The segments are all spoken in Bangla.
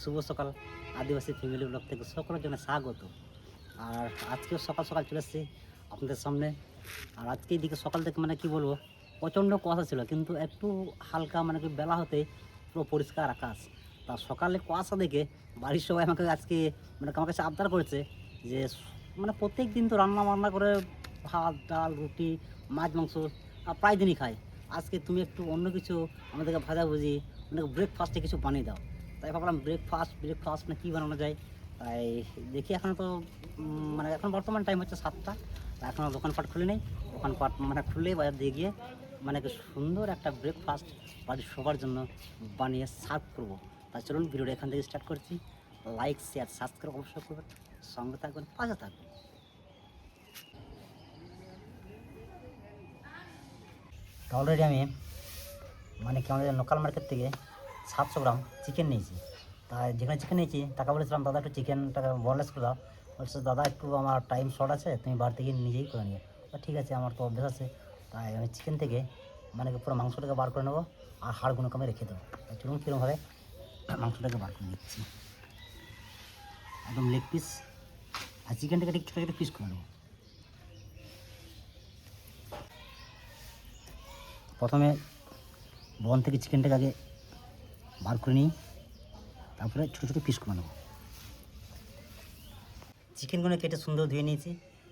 শুভ সকাল আদিবাসী ফ্যামিলি ব্লগ থেকে সকলের জন্য স্বাগত। আর আজকেও সকাল সকাল চলে এসেছি আপনাদের সামনে। আর আজকে এইদিকে সকাল থেকে মানে কি বলবো, প্রচণ্ড কুয়াশা ছিল, কিন্তু একটু হালকা মানে কি বেলা হতে পুরো পরিষ্কার আকাশ। তা সকালে কুয়াশা দেখে বাড়ির সবাই আমাকে আজকে মানে আমার কাছে আবদার করেছে যে মানে প্রত্যেক দিন তো রান্না বান্না করে ভাত ডাল রুটি মাছ মাংস প্রায় দিনই খাই, আজকে তুমি একটু অন্য কিছু আমাদেরকে ভাজাভুজি মানে ব্রেকফাস্টে কিছু বানিয়ে দাও। তাই ভাবলাম ব্রেকফাস্ট না কী বানানো যায়। তাই দেখি এখন তো মানে এখন বর্তমান টাইম হচ্ছে 7টা, তা এখনও দোকানপাট খুলে নেই। দোকানপাট মানে খুললে বাজার দিয়ে গিয়ে মানে সুন্দর একটা ব্রেকফাস্ট বাড়ির সবার জন্য বানিয়ে সার্ভ করবো। তাই চলুন ভিডিওটা এখান থেকে স্টার্ট করছি। লাইক শেয়ার সাবস্ক্রাইব অবশ্যই করবেন, সঙ্গে থাকবেন, পাশে থাকবেন। অলরেডি আমি মানে কি আমাদের লোকাল মার্কেট থেকে 700 গ্রাম চিকেন নিয়েছি। তাই যেখানে চিকেন নিয়েছি টাকা বলেছিলাম দাদা একটু চিকেনটাকে বনলেস করে দাও। বলছে দাদা একটু আমার টাইম শর্ট আছে, তুমি বাড়ি থেকে নিজেই করে নিও। ঠিক আছে, আমার তো অভ্যেস আছে। তাই আমি চিকেন থেকে মানে পুরো মাংসটাকে বার করে নেবো আর হাড়গুলোকে আমি রেখে দেবো। তাই চলুন কীরকমভাবে মাংসটাকে বার করে দিচ্ছি। একদম লেগ পিস আর চিকেনটাকে ঠিক ছোটো ছোটো পিস করে নেবো। প্রথমে বন থেকে চিকেনটাকে আগে বার করে নিই, তারপরে ছোটো ছোটো পিস করে নেবো। চিকেনগুলো কেটে সুন্দর ধুয়ে নিয়েছি।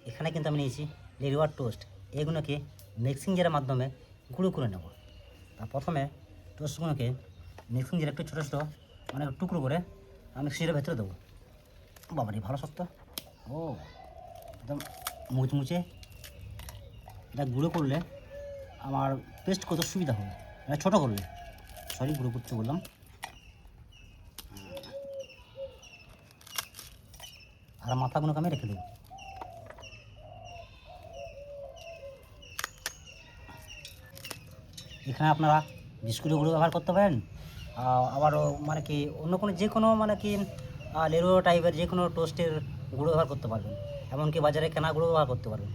এখানে কিন্তু আমি নিয়েছি লিভার টোস্ট, এগুলোকে মিক্সিং জারের মাধ্যমে গুঁড়ো করে নেব। তা প্রথমে টোস্টগুলোকে মিক্সিং জারে একটু ছোটো ছোটো মানে টুকরো করে আমি মিক্সির ভেতরে দেবো। বাবারি ভালো শক্ত, ও একদম মুচমুচে। এটা গুঁড়ো করলে আমার পেস্ট করতে সুবিধা হবে, মানে ছোটো করলে, সরি গুঁড়ো করতে বললাম। আর মাথাগুলোকে আমি রেখে দেবো। এখানে আপনারা বিস্কুটের গুঁড়ো ব্যবহার করতে পারেন, আবারও মানে কি অন্য কোনো যে কোনো মানে কি লেরো টাইপের যে কোনো টোস্টের গুঁড়ো ব্যবহার করতে পারবেন, এমনকি বাজারে কেনা গুঁড়ো ব্যবহার করতে পারবেন।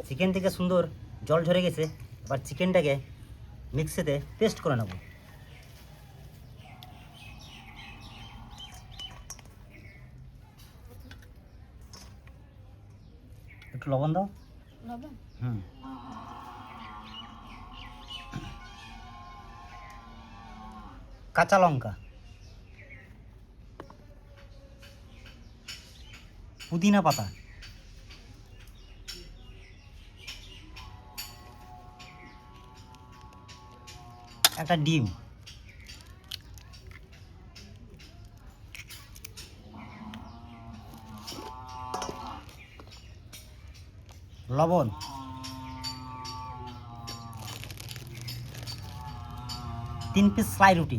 চিকেন থেকে সুন্দর জল ঝরে গেছে, এবার চিকেনটাকে মিক্সিতে পেস্ট করে নেব। একটু লবণ দাও। কাঁচা লঙ্কা, পুদিনা পাতা, একটা ডিম, লবণ, 3 পিস ফ্রাই রুটি,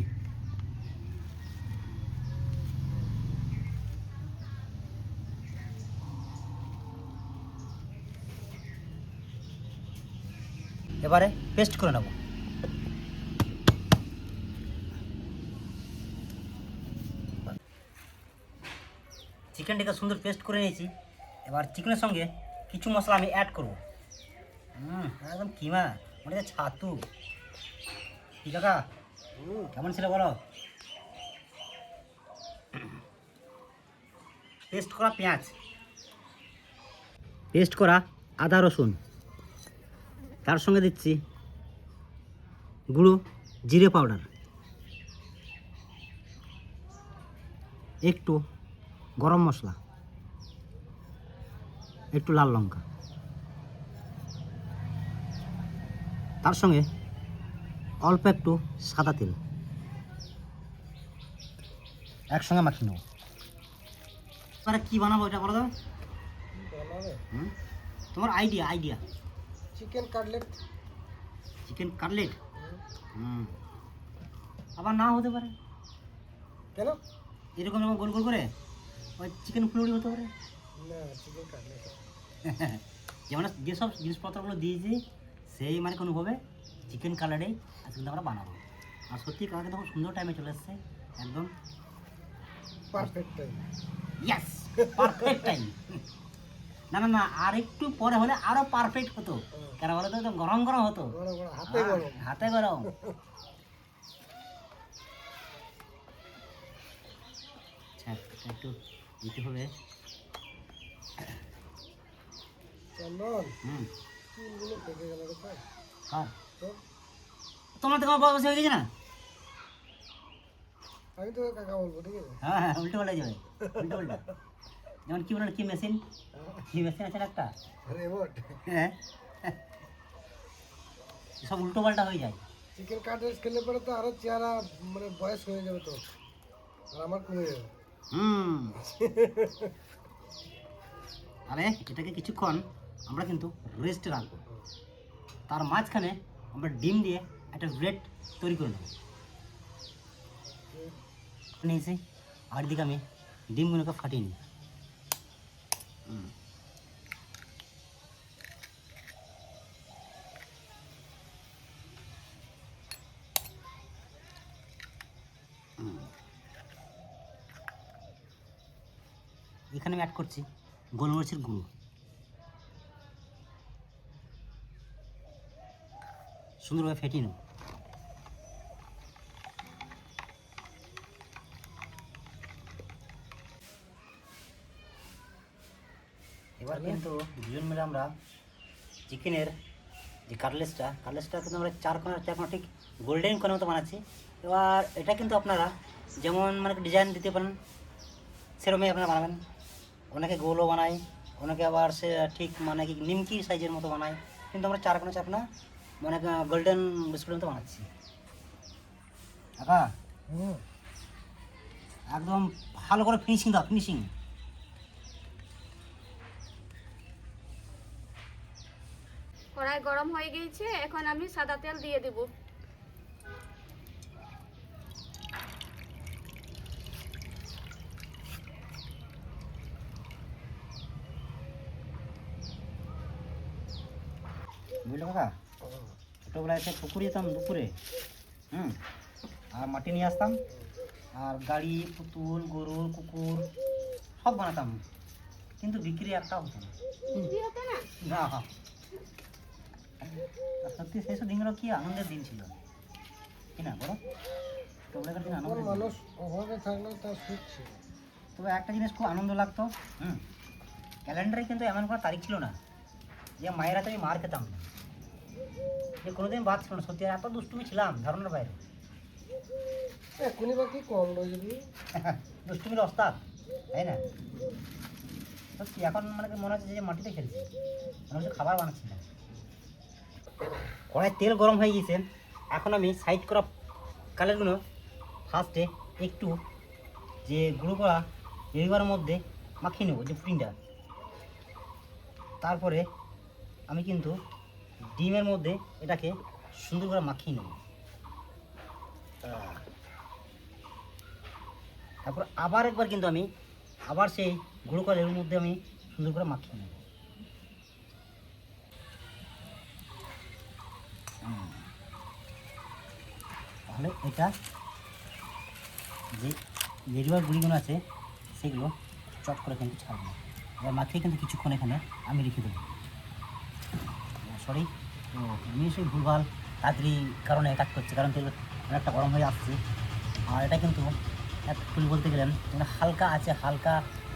এবারে পেস্ট করে নেব। চিকেনটাকে সুন্দর পেস্ট করে নিয়েছি। এবার চিকেনের সঙ্গে কিছু মশলা আমি অ্যাড করব। একদম কিমা মানে ছাতু। কি কাকা কেমন ছিল বলো? পেস্ট করা পেঁয়াজ, পেস্ট করা আদা রসুন, তার সঙ্গে দিচ্ছি গুঁড়ো জিরে পাউডার, একটু গরম মশলা, একটু লাল লঙ্কা, তার সঙ্গে অল্প একটু সাদা তেল একসঙ্গে মাখিয়ে নেব। এবারে কী বানাবো এটা বলো দাও। তোমার idea. Chicken cutlet. Chicken cutlet আবার না হতে পারে, কেন? এরকম এরকম গোল গোল করে ওই চিকেন ফুলুরি হতে পারে। না, চিকেন কাটলেট যেমন যেসব জিনিসপত্রগুলো দিয়েছি সেই মানে কোনোভাবে চিকেন কালারেই আজকে কিন্তু আমরা বানাবো। আর সত্যি কালার কিন্তু খুব সুন্দর টাইমে চলে এসছে, একদম perfect time. Yes, perfect time. না না না, আর একটু পরে হলে আরো পারফেক্ট হতো, কেন বলো তো, একদম গরম গরম হতো, গরম গরম, হাতে গরম। হাতে গরম। আচ্ছা, এটা একটু দিতে হবে। চন্দন, হুম, চুলগুলো পেকে গেল রে ভাই। আর তো তোমার তো আমার বয়স হয়ে গেছে না? আমি তো কাকা বলবো, ঠিক আছে? হ্যাঁ হ্যাঁ, উল্টো পাল্টা যাবে, উল্টো পাল্টা। যেমন কি বলেন, কি মেশিন, কি মেশিন আছে না একটা, রেমোট। হ্যাঁ, সব উল্টো পাল্টা হয়ে যায়। চিকেন কাটলেট খেলে পরে তো আরো চেহারা মানে বয়স হয়ে যাবে তো, আর আমার কমে যাবে। হুম, আরে এটাকে কিছুক্ষণ আমরা কিন্তু রেস্টে রাখবো, তার মাঝখানে আমরা ডিম দিয়ে একটা ব্রেড তৈরি করে নেব। নিয়েছি, আর দিকে আমি ডিমগুলোকে ফাটিয়ে নিই। হুম, হুম। এখানে আমি অ্যাড করছি গোলমরিচের গুঁড়ো, সুন্দরভাবে ফেটিয়ে নেব। এবার কিন্তু দুজন মিলে আমরা চিকেনের যে কাটলেসটা কিন্তু আমরা চার কোণা ঠিক গোল্ডেন কোণের মতো বানাচ্ছি। এবার এটা কিন্তু আপনারা যেমন মানে ডিজাইন দিতে পারেন, সেরকমই আপনারা বানাবেন। অনেকে গোলও বানায়, অনেকে আবার সে ঠিক মানে কি নিমকি সাইজের মতো বানায়, কিন্তু আমরা চার কোণা মানে গোল্ডেন বিস্কুটের মতো বানাচ্ছি। কাকা হুম, একদম ভালো করে ফিনিশিং দাও, ফিনিশিং। কড়াই গরম হয়ে গিয়েছে, এখন আমি সাদা তেল দিয়ে দেব। বুঝলো কাকা, ছোটোবেলায় এসে পুকুরে যেতাম দুপুরে, আর মাটি নিয়ে আসতাম, আর গাড়ি, পুতুল, গরু, কুকুর সব বানাতাম, কিন্তু বিক্রি একটাও হতো না। কি হতো না? না, আর সত্যি সেই সব দিনগুলো কি আনন্দের দিন ছিল, কি না বলো? ছোটোবেলাকার দিন এখন আনন্দের দিন। মানুষ অভাবে থাকলেও তার সুখ ছিল। তবে একটা জিনিস খুব আনন্দ লাগতো, ক্যালেন্ডারে কিন্তু এমন কোনো তারিখ ছিল না যে মায়ের হাতে আমি মার খেতাম না, যে কোনোদিন বাদ ছিল না। সত্যি এত দুষ্টুমি ছিলাম ধারণার বাইরে। এখনই বা কি কম রয়ে যাবি। দুষ্টুমির ওস্তাদ, তাই না? সত্যি এখন মানে কি মনে হচ্ছে যে মাটিতে খেলছি, মনে হচ্ছে খাবার বানাচ্ছি না। কড়াই তেল গরম হয়ে গিয়েছে, এখন আমি সাইড করা কালারগুলো ফার্স্টে একটু যে গুঁড়ো করা এরিবার মধ্যে মাখিয়ে নেবো, যে পুডিংটা। তারপরে আমি কিন্তু ডিমের মধ্যে এটাকে সুন্দর করে মাখিয়ে নেব। তারপর আবার একবার কিন্তু আমি আবার সেই গুঁড়ো করা এর মধ্যে আমি সুন্দর করে মাখিয়ে নেব। তাহলে এটা যে লেডিবার গুঁড়িগুলো আছে সেগুলো চট করে কিন্তু ছাড়বো। এবার মাখিয়ে কিন্তু কিছুক্ষণ এখানে আমি রেখে দেবো। সরি, তো নিশ্চয়ই ভুলভাল তাড়াতাড়ি কারণে কাজ করছে, কারণ তেল অনেকটা গরম হয়ে আসছে। আর এটা কিন্তু একটু বলতে গেলেন মানে হালকা আছে, হালকা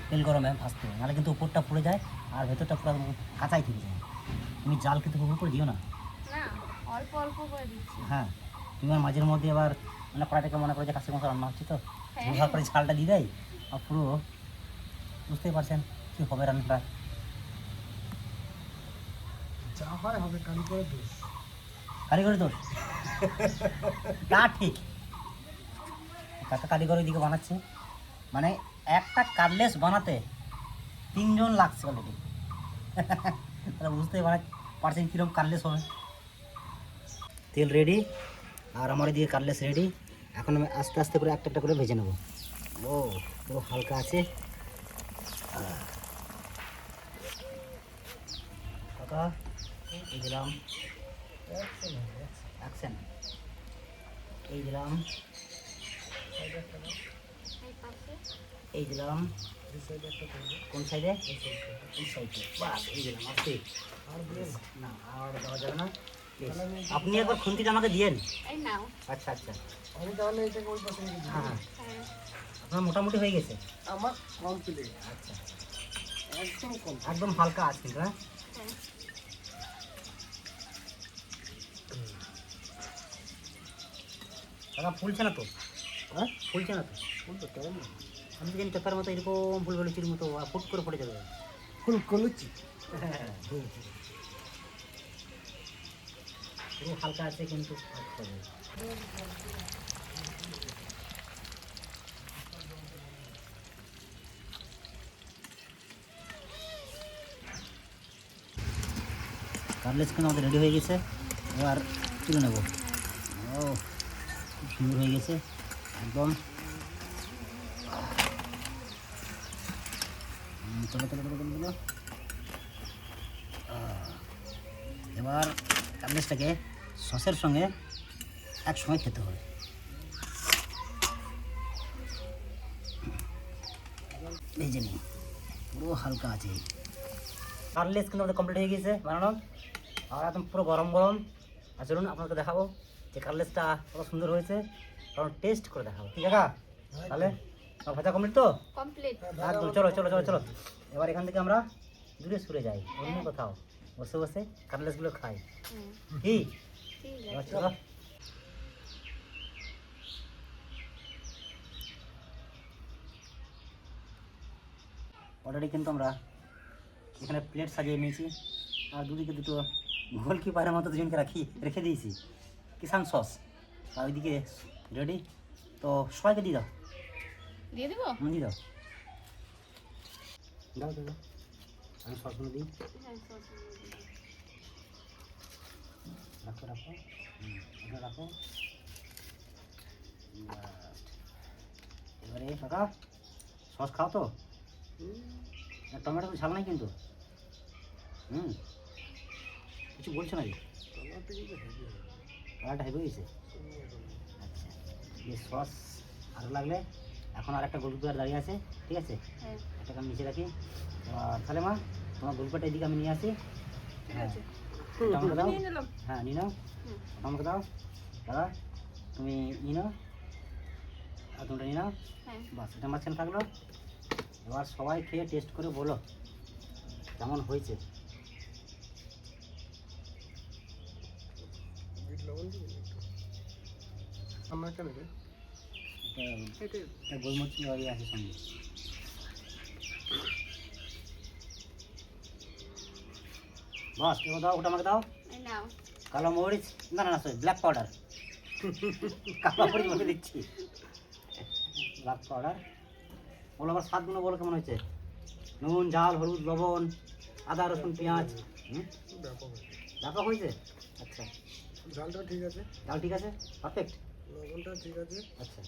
তেল গরমে ভাজতে হবে, নাহলে কিন্তু উপরটা পুড়ে যায় আর ভেতরটা পুরো কাঁচাই থেকে যায়। তুমি জাল কিন্তু পুরো করে দিও না। না, অল্প অল্প করে দিচ্ছি। হ্যাঁ, তুমি আর মাঝের মধ্যে আবার মানে কড়াইটাকে মনে করে যে কাছে মতো রান্না হচ্ছে, তো হ্যাঁ। দুভাগ করে ঝালটা দিয়ে দেয় আর পুরো বুঝতেই পারছেন কী হবে রান্নাটা। যা হয় হবে, কারিগরের দোষ। কারিগরি দোষ, তা ঠিক। কাকা কারিগর দিকে বানাচ্ছে, মানে একটা কাটলেস বানাতে 3 জন লাগছে অলরেডি। তাহলে বুঝতেই পারছেন কীরকম কাটলেস হবে। তেল রেডি আর আমার এদিকে কাটলেস রেডি। এখন আমি আস্তে আস্তে করে একটা একটা করে ভেজে নেব। ও পুরো হালকা আছে। কাকা এই দিলাম, অ্যাকশন। এই দিলাম, এই পাশে এই দিলাম। এই সাইডে একটা করবে, কোন সাইডে? এই সাইডে। এই সাইডে। বাস, এই দিলাম। আসতে আর দিয়ে না, আর দেওয়া যাবে না। Please, তাহলে আমি আপনি একবার খুন্তিটা আমাকে দিয়েন। এই নাও। আচ্ছা আচ্ছা, আমি তাহলে এটাকে ওই পাশে রেখে দিই। হ্যাঁ হ্যাঁ, হ্যাঁ আপনার মোটামুটি হয়ে গেছে। আমার কমপ্লিট, আচ্ছা, একদম কমপ্লিট। একদম হালকা আছে কিন্তু, হ্যাঁ। হ্যাঁ দাদা ফুলছে না তো? হ্যাঁ, ফুলছে না তো? ফুল তো কেমন না? আমি তো জানি পেপার মতো এরকম ফুল বেলুচির মতো ফুট করে পড়ে যাবে। ফুল কলুচি। পুরো হালকা আছে কিন্তু ফাট করবে। কাটলেটস কিন্তু আমাদের রেডি হয়ে গেছে, এবার তুলে নেব। ও খুব সুন্দর হয়ে গেছে একদম। চলো চলো চলো চলো চলো। এবার কাটলেটসটাকে সসের সঙ্গে একসঙ্গে খেতে হবে। এই যে নিন, পুরো হালকা আছে। কাটলেটস কিন্তু আমাদের কমপ্লিট হয়ে গেছে বানানো, আর একদম পুরো গরম গরম। আর চলুন আপনাকে দেখাবো যে কাটলেটসটা কত সুন্দর হয়েছে, কারণ টেস্ট করে দেখাবো। ঠিক আছে, তাহলে আমার ভাজা কমপ্লিট তো কমপ্লিট। একদম। চলো চলো চলো চলো, এবার এখান থেকে আমরা দূরে সরে যাই, অন্য কোথাও বসে বসে কাটলেটসগুলো খাই। হুম কি ঠিক এবার আছে। চলো। অলরেডি কিন্তু আমরা এখানে প্লেট সাজিয়ে নিয়েছি, আর দুদিকে দুটো গোলকিপারের মতো দুজনকে রেখে দিয়েছি কিষান সস, আর ওইদিকে রেডি। তো সবাইকে দিয়ে দাও, দিয়ে দেবো। দিয়ে দাও দাও দাও দাও। আমি সসগুলো দিই। হ্যাঁ সস দিয়ে দিবো। রাখো রাখো, এটা রাখো। Just, এবারে কাকা সস খাও তো? আর টমেটো তো ঝাল নাই কিন্তু। কিছু বলছো নাকি? কালারটা হেভি হয়েছে। আচ্ছা, এই সস আরও লাগলে এখন আর একটা গোলকিপার দাঁড়িয়ে আছে, ঠিক আছে, হ্যাঁ এটাকে আমি নিচে রাখি। আর তাহলে মা তোমার গোলকিপারটা এদিকে আমি নিয়ে আসি। ঠিক হ্যাঁ, আছে। এটা আমাকে দাও। নিয়ে নিলাম। হ্যাঁ নিয়ে নাও, হুম ওটা আমাকে দাও। দাদা তুমি নিয়ে নাও, আর তোমরা নিয়ে নাও। হ্যাঁ বাস, এটা মাঝখানে থাকলো। এবার সবাই খেয়ে টেস্ট করে বলো কেমন হয়েছে। বিট লবণ দিবি না একটু? আমার কেন রে? এটাই। এটা গোলমরিচ ইয়ে আছে সঙ্গে। বাস, এবার দাও, ওটা আমাকে দাও। এই নাও। কালো মরিচ, না না না সরি, ব্ল্যাক পাউডার। কালো মরিচ বলে দিচ্ছি, ব্ল্যাক পাউডার। বলো আবার স্বাদগুলো বলো কেমন হয়েছে। নুন, ঝাল, হলুদ, লবণ, আদা, রসুন, পেঁয়াজ। ব্যাপক হয়েছে। ব্যাপক হয়েছে। আচ্ছা, ঝালটা ঠিক আছে, ডাল ঠিক আছে, পারফেক্ট। লবণটা ঠিক আছে। আচ্ছা,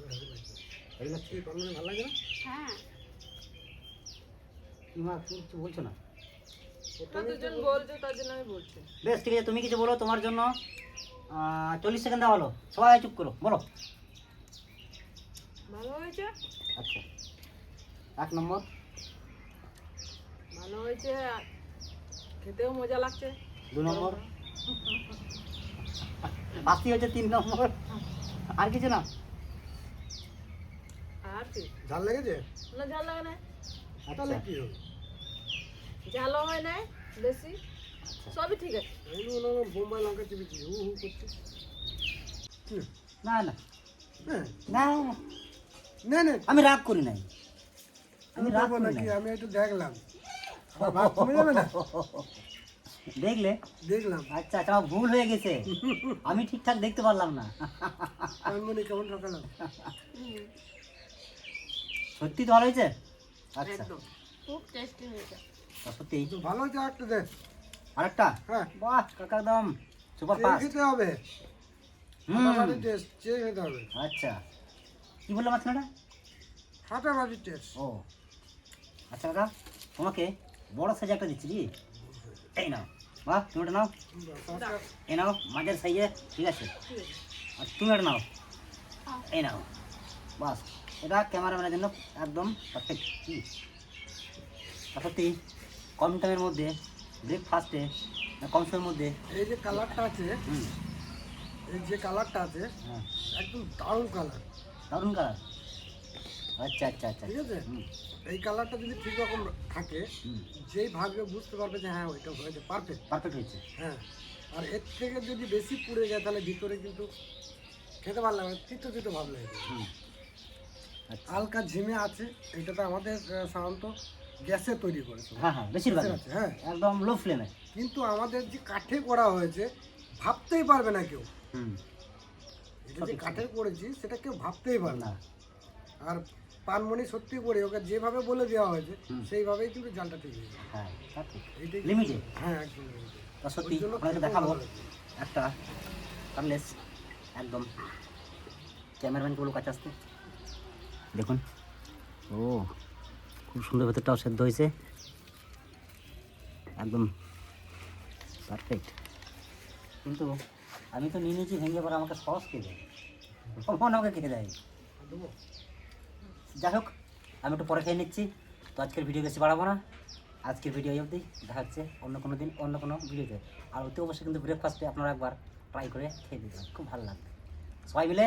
হেভি লাগছে। এই লাগছে। কি কর্মে ভালো লাগে না? হ্যাঁ কি মা, তুমি কিছু বলছো না? দুজন বলছো তার জন্য আমি বলছি। বেশ ঠিক আছে, তুমি কিছু বলো। তোমার জন্য 40 সেকেন্ড দেওয়া হলো, সবাই চুপ করো, বলো। ভালো হয়েছে। আচ্ছা, 1 নম্বর। ভালো হয়েছে, খেতেও মজা লাগছে। 2 নম্বর। বাকি হচ্ছে 3 নম্বর। আর কিছু না? আর কি ঝাল লেগেছে? না, ঝাল লাগে না। তাহলে আচ্ছা কি হবে? ঝালও হয় না বেশি, আচ্ছা, সবই ঠিক আছে। আমি মনে হয় বোম্বাই লঙ্কা চিপেছি, হু হু করছে। না না হ্যাঁ, না, না না, আমি রাগ করি নাই, আমি আমি রাগ খাবো করি নাকি? নাই। আমি একটু দেখলাম, আমার ভাত কমে যাবে না? দেখলে? দেখলাম আচ্ছা আচ্ছা, আমার ভুল হয়ে গেছে, আমি ঠিকঠাক দেখতে পারলাম না। কানমনি কেমন ঠকালাম। হুম, সত্যি তো ভালো হয়েছে। আচ্ছা, একদম খুব টেস্টি হয়েছে। সত্যি। তো ভালো হয়েছে, একটা দে। আরেকটা? হ্যাঁ, বাহ কাকা, একদম সুপার চেয়ে ফাস্ট। খেতে হবে। ফাটাফাটি টেস্ট, চেয়ে খেতে হবে। আচ্ছা, কি বললাম মাঝখানে? ফাটাফাটি টেস্ট। ও আচ্ছা কাকা, তোমাকে বড় সাইজ একটা দিচ্ছি কি? এই না, বাহ তুমি এটা নাও, এ নাও মাঝের সাইজে, ঠিক আছে। আর তুমি এটা নাও, এই নাও, বাস এটা ক্যামেরাম্যানের জন্য একদম পারফেক্ট। কি সত্যি কম টাইমের মধ্যে ব্রেকফাস্টে, কম সময়ের মধ্যে। এই যে কালারটা আছে, হুম, এই যে কালারটা আছে হ্যাঁ একদম দারুণ কালার, দারুণ কালার। আচ্ছা আচ্ছা আচ্ছা, ঠিক আছে। হুম এই কালারটা যদি ঠিক রকম থাকে, হুম, যেই ভাগবে বুঝতে পারবে যে হ্যাঁ ওইটা হয়েছে পারফেক্ট। পারফেক্ট হয়েছে। হ্যাঁ, আর এর থেকে যদি বেশি পুড়ে যায় তাহলে ভিতরে কিন্তু খেতে ভালো লাগবে, তিতো তিতো ভাব লাগবে। হুম, আচ্ছা, হালকা ঝিমে আছে, এটা তো আমাদের সাধারণত গ্যাসে তৈরি করেছে। হ্যাঁ হ্যাঁ বেশিরভাগ গ্যাসের আছে, হ্যাঁ। একদম লো ফ্লেমে। কিন্তু আমাদের যে কাঠে করা হয়েছে ভাবতেই পারবে না কেউ। হুম, এটা যে সঠিক, কাঠে করেছি সেটা কেউ ভাবতেই পারবে না। না, আর পানমণি সত্যি করে ওকে যেভাবে বলে দেওয়া হয়েছে হুম। সেইভাবেই কিন্তু জালটা ঠিক হয়েছে। হ্যাঁ তা ঠিক, এইটাই লিমিটেড। হ্যাঁ একদম limited। তা সত্যি ওই জন্য আপনাকে খেতেও দেখাবো ভালো লাগছে। একটা কাটলেস, একদম ক্যামেরাম্যানকে বলো কাছে আসতে। দেখুন, ও খুব সুন্দর, ভেতরটাও সেদ্ধ হয়েছে, একদম পারফেক্ট। কিন্তু আমি তো নিয়ে নিয়েছি ভেঙে, পরে আমাকে সস খেয়ে দেয়, ভগবান আমাকে খেয়ে দেয়। দেবো? যাই হোক, আমি একটু পরে খেয়ে নিচ্ছি। তো আজকের ভিডিও বেশি বাড়াবো না, আজকের ভিডিও এই অবধি। দেখা হচ্ছে অন্য কোনো দিন অন্য কোনো ভিডিওতে। আর অতি অবশ্যই কিন্তু ব্রেকফাস্টে আপনারা একবার ট্রাই করে খেয়ে দিতে, খুব ভালো লাগবে। সবাই মিলে